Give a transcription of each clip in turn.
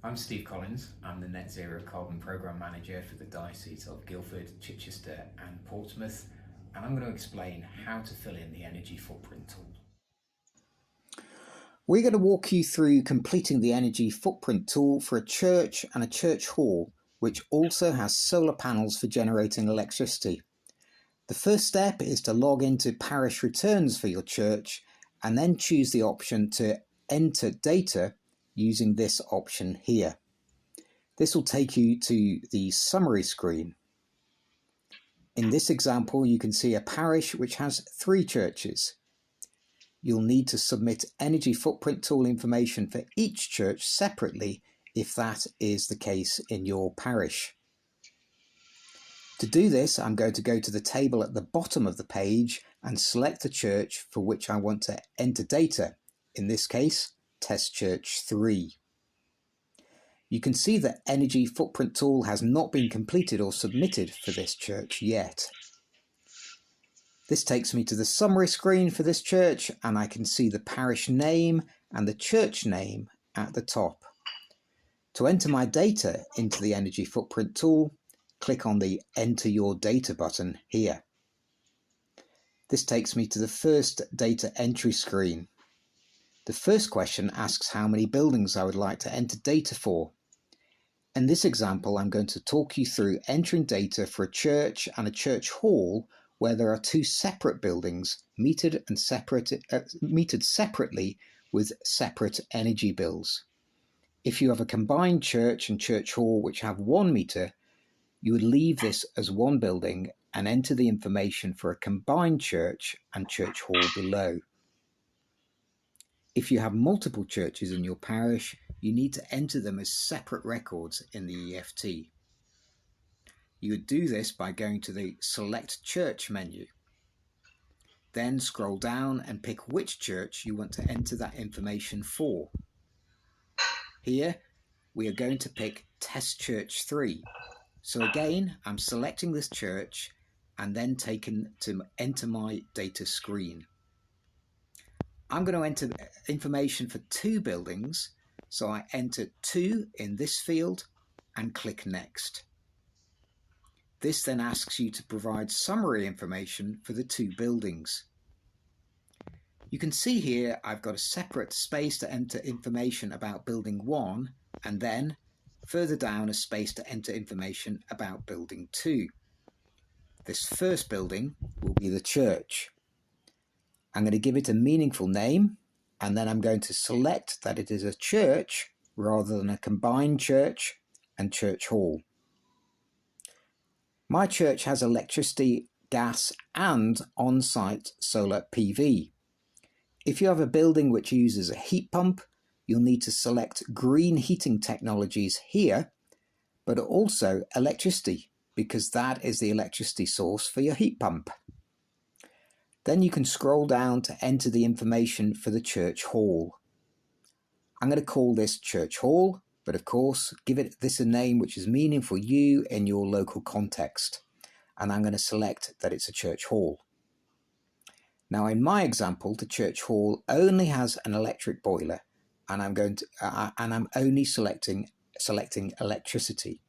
I'm Steve Collins. I'm the Net Zero Carbon Programme Manager for the Diocese of Guildford, Chichester and Portsmouth, and I'm going to explain how to fill in the energy footprint tool. We're going to walk you through completing the energy footprint tool for a church and a church hall, which also has solar panels for generating electricity. The first step is to log into parish returns for your church and then choose the option to enter data using this option here. This will take you to the summary screen. In this example, you can see a parish which has 3 churches. You'll need to submit energy footprint tool information for each church separately if that is the case in your parish. To do this, I'm going to go to the table at the bottom of the page and select the church for which I want to enter data, in this case, Test Church 3. You can see that energy footprint tool has not been completed or submitted for this church yet. This takes me to the summary screen for this church, and I can see the parish name and the church name at the top. To enter my data into the energy footprint tool, click on the Enter Your Data button here. This takes me to the first data entry screen. The first question asks how many buildings I would like to enter data for. In this example, I'm going to talk you through entering data for a church and a church hall where there are 2 separate buildings metered separately with separate energy bills. If you have a combined church and church hall which have 1 meter, you would leave this as 1 building and enter the information for a combined church and church hall below. If you have multiple churches in your parish, you need to enter them as separate records in the EFT. You would do this by going to the Select Church menu. Then scroll down and pick which church you want to enter that information for. Here, we are going to pick Test Church 3. So again, I'm selecting this church and then taken to enter my data screen. I'm going to enter information for 2 buildings, so I enter 2 in this field and click Next. This then asks you to provide summary information for the 2 buildings. You can see here I've got a separate space to enter information about building 1 and then further down a space to enter information about building 2. This first building will be the church. I'm going to give it a meaningful name and then I'm going to select that it is a church rather than a combined church and church hall. My church has electricity, gas and on-site solar PV. If you have a building which uses a heat pump, you'll need to select green heating technologies here, but also electricity, because that is the electricity source for your heat pump. Then you can scroll down to enter the information for the church hall. I'm going to call this church hall, but of course, give it this a name which is meaningful for you in your local context. And I'm going to select that it's a church hall. Now, in my example, the church hall only has an electric boiler, and I'm only selecting electricity.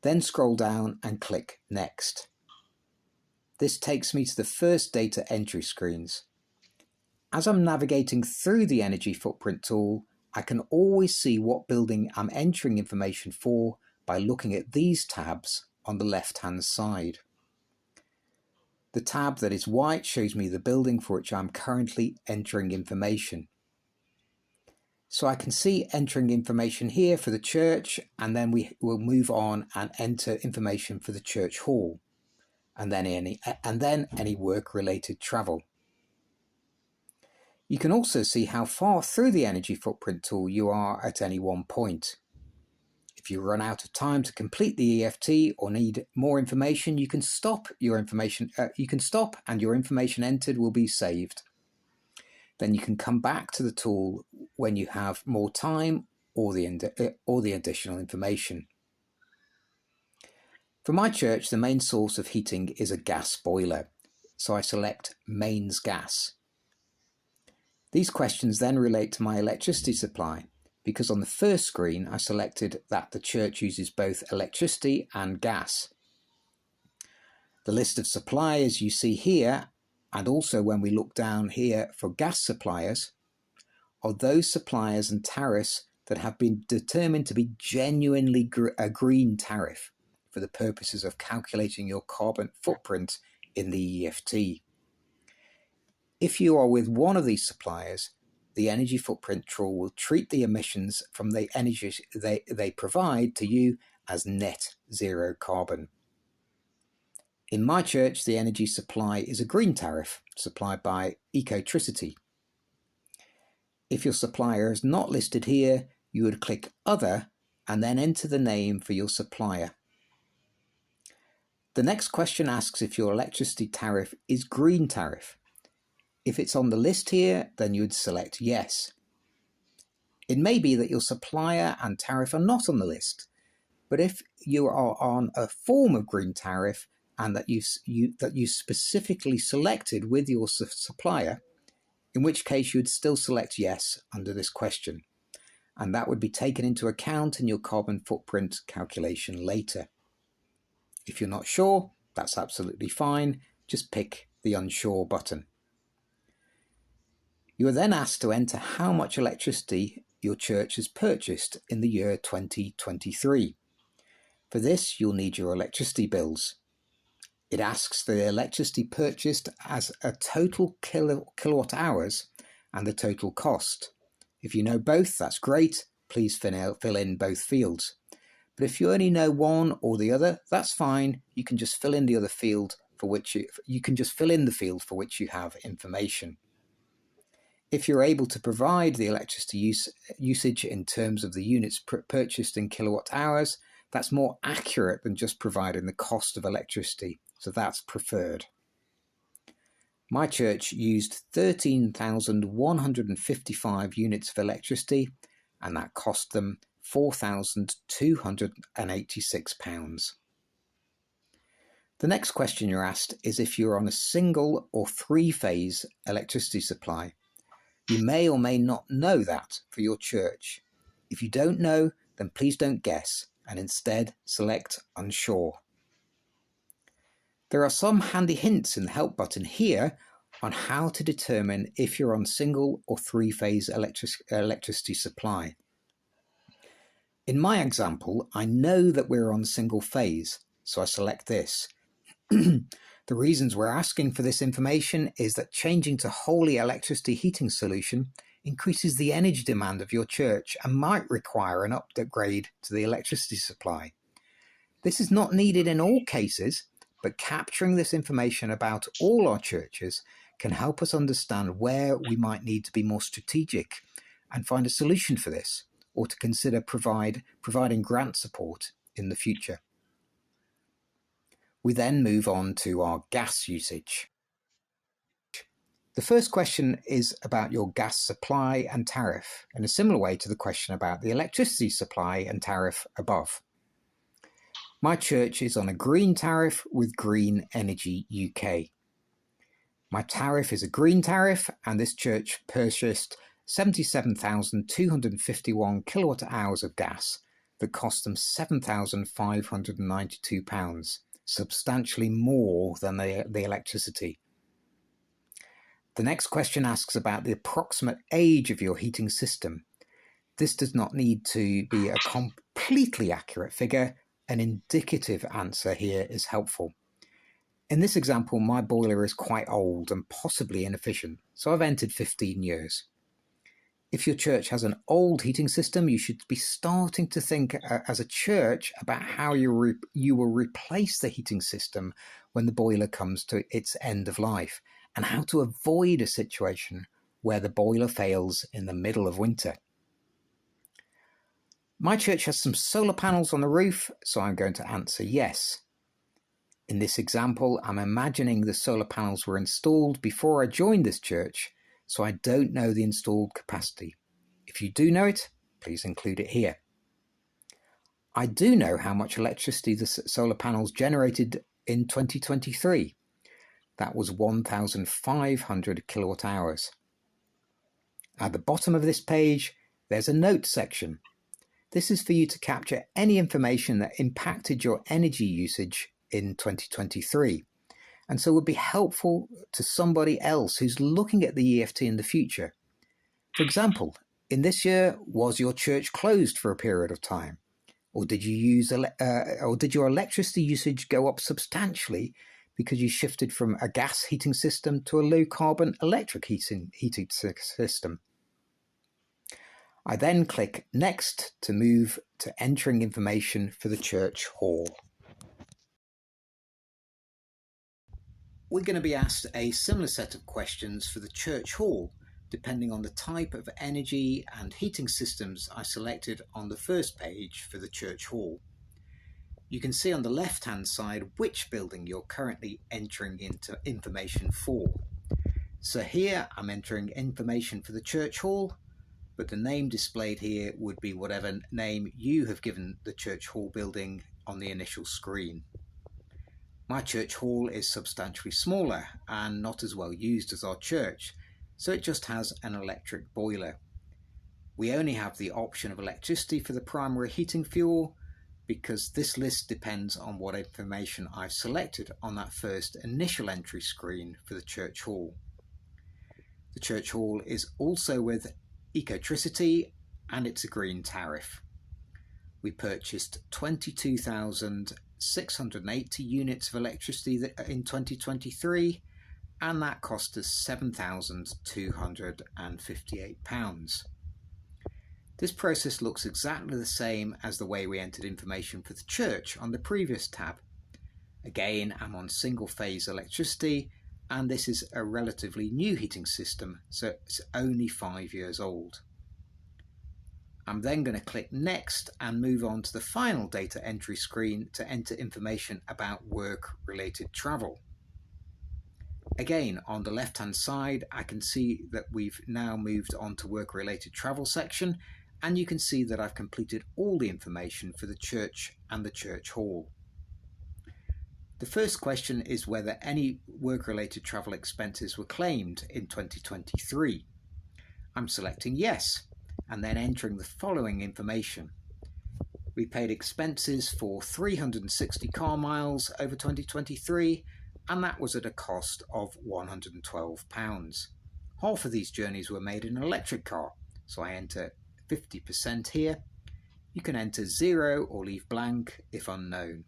Then scroll down and click Next. This takes me to the first data entry screens. As I'm navigating through the energy footprint tool, I can always see what building I'm entering information for by looking at these tabs on the left-hand side. The tab that is white shows me the building for which I'm currently entering information. So I can see entering information here for the church, and then we will move on and enter information for the church hall, and then any work-related travel. You can also see how far through the energy footprint tool you are at any one point. If you run out of time to complete the EFT or need more information, you can stop and your information entered will be saved. Then you can come back to the tool when you have more time or the additional information. For my church, the main source of heating is a gas boiler, so I select Mains Gas. These questions then relate to my electricity supply, because on the first screen I selected that the church uses both electricity and gas. The list of suppliers you see here, and also when we look down here for gas suppliers, are those suppliers and tariffs that have been determined to be genuinely a green tariff for the purposes of calculating your carbon footprint in the EFT. If you are with one of these suppliers, the energy footprint tool will treat the emissions from the energy they provide to you as net zero carbon. In my church, the energy supply is a green tariff supplied by Ecotricity. If your supplier is not listed here, you would click Other and then enter the name for your supplier. The next question asks if your electricity tariff is green tariff. If it's on the list here, then you would select Yes. It may be that your supplier and tariff are not on the list, but if you are on a form of green tariff and that you specifically selected with your supplier, in which case you would still select Yes under this question, and that would be taken into account in your carbon footprint calculation later. If you're not sure, that's absolutely fine. Just pick the Unsure button. You are then asked to enter how much electricity your church has purchased in the year 2023. For this, you'll need your electricity bills. It asks for the electricity purchased as a total kilowatt hours and the total cost. If you know both, that's great. Please fill in both fields. But if you only know one or the other, that's fine. You can just fill in the other field for which you can just fill in the field for which you have information. If you're able to provide the electricity usage in terms of the units purchased in kilowatt hours, that's more accurate than just providing the cost of electricity, so that's preferred. My church used 13,155 units of electricity, and that cost them £4,286. The next question you're asked is if you're on a single or three-phase electricity supply. You may or may not know that for your church. If you don't know, then please don't guess and instead select Unsure. There are some handy hints in the Help button here on how to determine if you're on single or three-phase electricity supply. In my example, I know that we're on single phase, so I select this. The reasons we're asking for this information is that changing to wholly electricity heating solution increases the energy demand of your church and might require an upgrade to the electricity supply. This is not needed in all cases, but capturing this information about all our churches can help us understand where we might need to be more strategic and find a solution for this, or to consider providing grant support in the future. We then move on to our gas usage. The first question is about your gas supply and tariff, in a similar way to the question about the electricity supply and tariff above. My church is on a green tariff with Green Energy UK. My tariff is a green tariff, and this church purchased 77,251 kilowatt hours of gas that cost them £7,592, substantially more than the electricity. The next question asks about the approximate age of your heating system. This does not need to be a completely accurate figure. An indicative answer here is helpful. In this example, my boiler is quite old and possibly inefficient, so I've entered 15 years. If your church has an old heating system, you should be starting to think as a church about how you will replace the heating system when the boiler comes to its end of life, and how to avoid a situation where the boiler fails in the middle of winter. My church has some solar panels on the roof, so I'm going to answer yes. In this example, I'm imagining the solar panels were installed before I joined this church, so I don't know the installed capacity. If you do know it, please include it here. I do know how much electricity the solar panels generated in 2023. That was 1,500 kilowatt hours. At the bottom of this page, There's a notes section. This is for you to capture any information that impacted your energy usage in 2023, and so would be helpful to somebody else who's looking at the EFT in the future. For example, in this year, was your church closed for a period of time? Or did your electricity usage go up substantially because you shifted from a gas heating system to a low carbon electric heating system? I then click Next to move to entering information for the church hall. We're going to be asked a similar set of questions for the church hall, depending on the type of energy and heating systems I selected on the first page for the church hall. You can see on the left-hand side which building you're currently entering into information for. So here I'm entering information for the church hall, but the name displayed here would be whatever name you have given the church hall building on the initial screen. My church hall is substantially smaller and not as well used as our church, so it just has an electric boiler. We only have the option of electricity for the primary heating fuel because this list depends on what information I've selected on that first initial entry screen for the church hall. The church hall is also with Ecotricity and it's a green tariff. We purchased 22,680 units of electricity in 2023, and that cost us £7,258. This process looks exactly the same as the way we entered information for the church on the previous tab. Again, I'm on single phase electricity, and this is a relatively new heating system, so it's only 5 years old. I'm then going to click Next and move on to the final data entry screen to enter information about work-related travel. Again, on the left-hand side, I can see that we've now moved on to work-related travel section, and you can see that I've completed all the information for the church and the church hall. The first question is whether any work-related travel expenses were claimed in 2023. I'm selecting yes, and then entering the following information. We paid expenses for 360 car miles over 2023, and that was at a cost of £112. Half of these journeys were made in an electric car, so I enter 50% here. You can enter 0 or leave blank if unknown.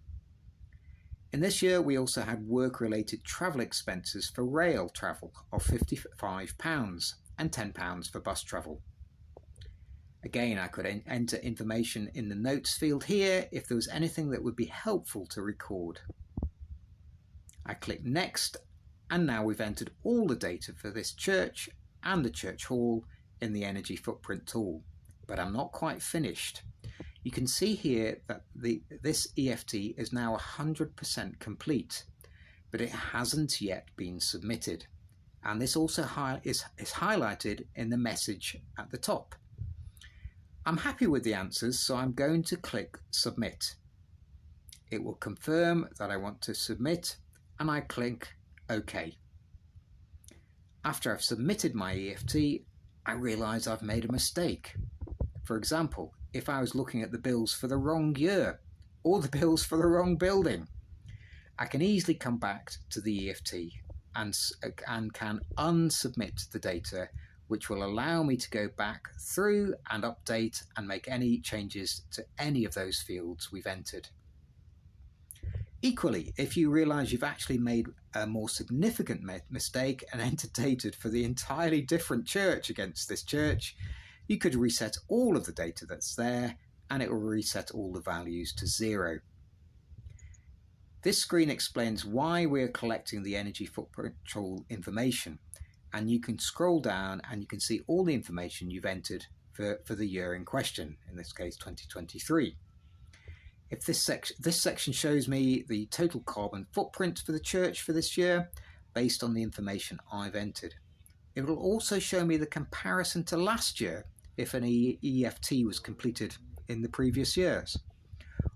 In this year, we also had work-related travel expenses for rail travel of £55 and £10 for bus travel. Again, I could enter information in the notes field here if there was anything that would be helpful to record. I click Next, and now we've entered all the data for this church and the church hall in the Energy Footprint tool, but I'm not quite finished. You can see here that this EFT is now 100% complete, but it hasn't yet been submitted. And this also is highlighted in the message at the top. I'm happy with the answers, so I'm going to click Submit. It will confirm that I want to submit, and I click OK. After I've submitted my EFT, I realise I've made a mistake. For example, if I was looking at the bills for the wrong year or the bills for the wrong building, I can easily come back to the EFT and can unsubmit the data, which will allow me to go back through and update and make any changes to any of those fields we've entered. Equally, if you realise you've actually made a more significant mistake and entered data for the entirely different church against this church, you could reset all of the data that's there, and it will reset all the values to 0. This screen explains why we're collecting the energy footprint tool information, and you can scroll down and you can see all the information you've entered for the year in question, in this case 2023. If this section shows me the total carbon footprint for the church for this year, based on the information I've entered. It will also show me the comparison to last year, if an EFT was completed in the previous years.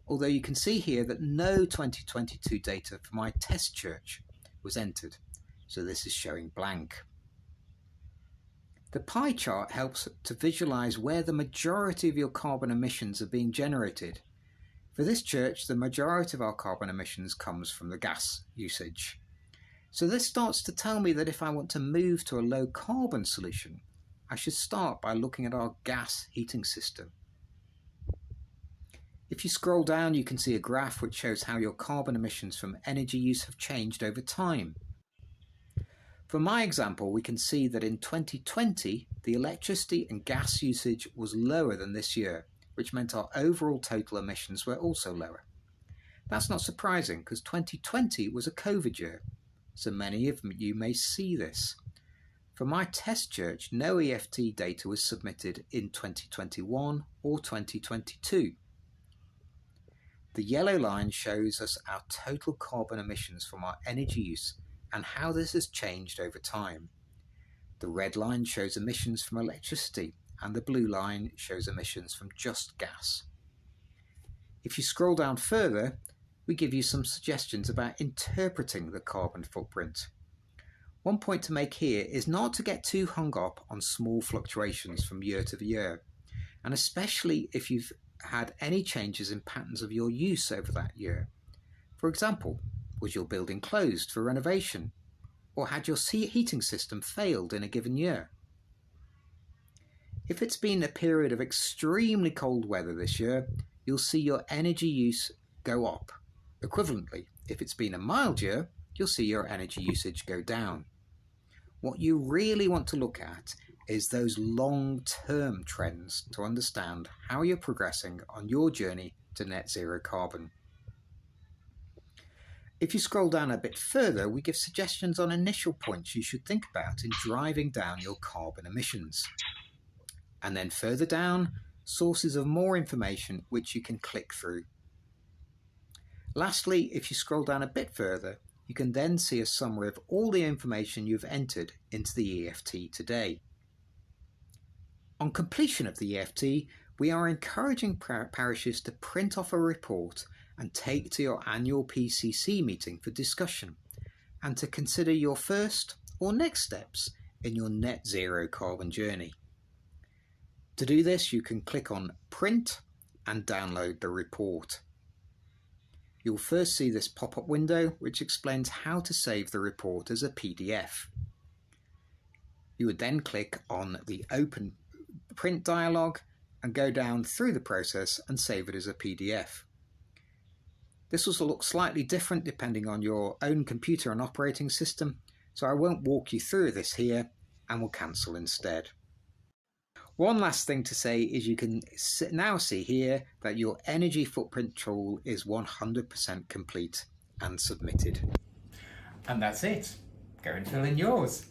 Although you can see here that no 2022 data for my test church was entered, so this is showing blank. The pie chart helps to visualize where the majority of your carbon emissions are being generated. For this church, the majority of our carbon emissions comes from the gas usage. So this starts to tell me that if I want to move to a low carbon solution, I should start by looking at our gas heating system. If you scroll down, you can see a graph which shows how your carbon emissions from energy use have changed over time. For my example, we can see that in 2020, the electricity and gas usage was lower than this year, which meant our overall total emissions were also lower. That's not surprising because 2020 was a COVID year, so many of you may see this. For my test church, no EFT data was submitted in 2021 or 2022. The yellow line shows us our total carbon emissions from our energy use and how this has changed over time. The red line shows emissions from electricity and the blue line shows emissions from just gas. If you scroll down further, we give you some suggestions about interpreting the carbon footprint. One point to make here is not to get too hung up on small fluctuations from year to year, and especially if you've had any changes in patterns of your use over that year. For example, was your building closed for renovation? Or had your heating system failed in a given year? If it's been a period of extremely cold weather this year, you'll see your energy use go up. Equivalently, if it's been a mild year, you'll see your energy usage go down. What you really want to look at is those long-term trends to understand how you're progressing on your journey to net zero carbon. If you scroll down a bit further, we give suggestions on initial points you should think about in driving down your carbon emissions. And then further down, sources of more information which you can click through. Lastly, if you scroll down a bit further, you can then see a summary of all the information you've entered into the EFT today. On completion of the EFT, we are encouraging parishes to print off a report and take to your annual PCC meeting for discussion and to consider your first or next steps in your net zero carbon journey. To do this, you can click on Print and download the report. You'll first see this pop-up window which explains how to save the report as a PDF. You would then click on the Open Print dialog and go down through the process and save it as a PDF. This will look slightly different depending on your own computer and operating system, so I won't walk you through this here and will cancel instead. One last thing to say is you can now see here that your energy footprint tool is 100% complete and submitted. And that's it. Go and fill in yours.